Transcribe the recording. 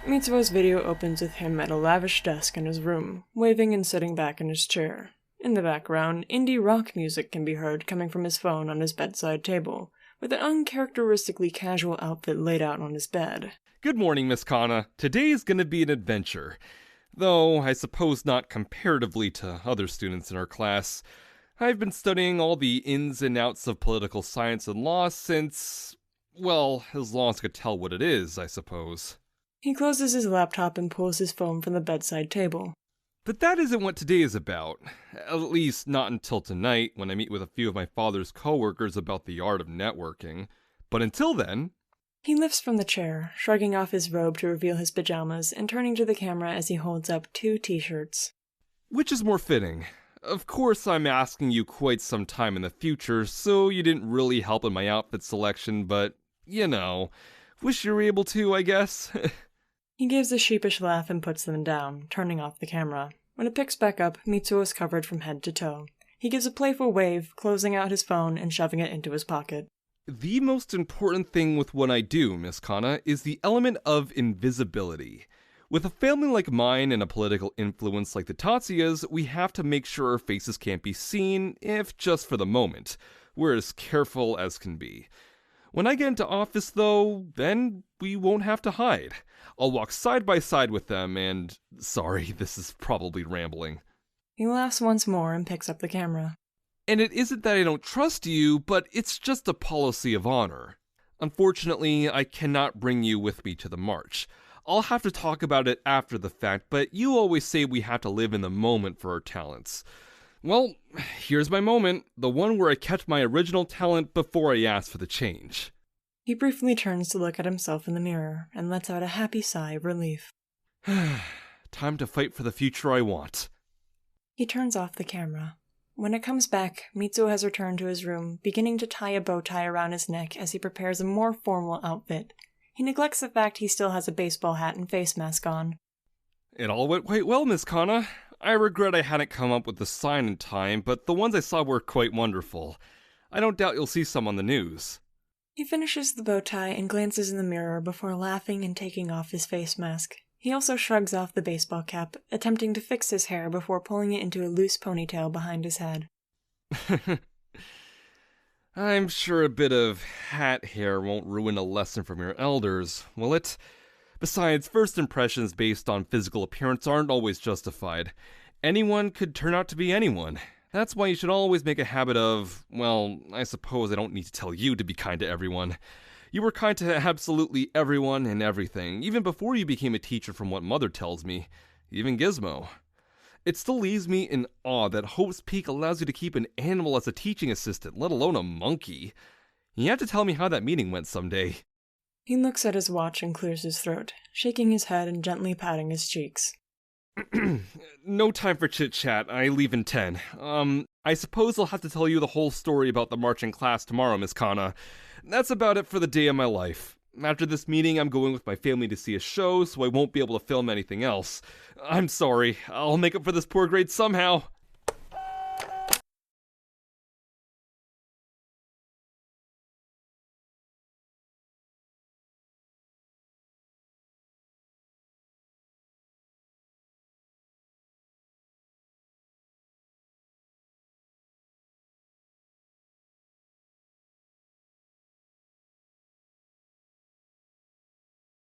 Mitsuo's video opens with him at a lavish desk in his room, waving and sitting back in his chair. In the background, indie rock music can be heard coming from his phone on his bedside table, with an uncharacteristically casual outfit laid out on his bed. Good morning, Miss Kanna. Today is going to be an adventure. Though, I suppose not comparatively to other students in our class. I've been studying all the ins and outs of political science and law since, well, as long as I could tell what it is, I suppose. He closes his laptop and pulls his phone from the bedside table. But that isn't what today is about. At least not until tonight, when I meet with a few of my father's coworkers about the art of networking. But until then... He lifts from the chair, shrugging off his robe to reveal his pajamas, and turning to the camera as he holds up 2 t-shirts. Which is more fitting? Of course, I'm asking you quite some time in the future, so you didn't really help in my outfit selection, but, you know, wish you were able to, I guess. He gives a sheepish laugh and puts them down, turning off the camera. When it picks back up, Mitsuo is covered from head to toe. He gives a playful wave, closing out his phone and shoving it into his pocket. The most important thing with what I do, Miss Kanna, is the element of invisibility. With a family like mine and a political influence like the Tatsuyas, we have to make sure our faces can't be seen, if just for the moment. We're as careful as can be. When I get into office, though, then we won't have to hide. I'll walk side by side with them and... Sorry, this is probably rambling. He laughs once more and picks up the camera. And it isn't that I don't trust you, but it's just a policy of honor. Unfortunately, I cannot bring you with me to the march. I'll have to talk about it after the fact, but you always say we have to live in the moment for our talents. Well, here's my moment, the one where I kept my original talent before I asked for the change. He briefly turns to look at himself in the mirror and lets out a happy sigh of relief. Time to fight for the future I want. He turns off the camera. When it comes back, Mitsuo has returned to his room, beginning to tie a bow tie around his neck as he prepares a more formal outfit. He neglects the fact he still has a baseball hat and face mask on. It all went quite well, Miss Kanna. I regret I hadn't come up with the sign in time, but the ones I saw were quite wonderful. I don't doubt you'll see some on the news. He finishes the bow tie and glances in the mirror before laughing and taking off his face mask. He also shrugs off the baseball cap, attempting to fix his hair before pulling it into a loose ponytail behind his head. I'm sure a bit of hat hair won't ruin a lesson from your elders, will it? Besides, first impressions based on physical appearance aren't always justified. Anyone could turn out to be anyone. That's why you should always make a habit of, well, I suppose I don't need to tell you to be kind to everyone. You were kind to absolutely everyone and everything, even before you became a teacher from what Mother tells me. Even Gizmo. It still leaves me in awe that Hope's Peak allows you to keep an animal as a teaching assistant, let alone a monkey. You have to tell me how that meeting went someday. He looks at his watch and clears his throat, shaking his head and gently patting his cheeks. No time for chit-chat. I leave in 10. I suppose I'll have to tell you the whole story about the marching class tomorrow, Miss Kanna. That's about it for the day of my life. After this meeting, I'm going with my family to see a show, so I won't be able to film anything else. I'm sorry. I'll make up for this poor grade somehow.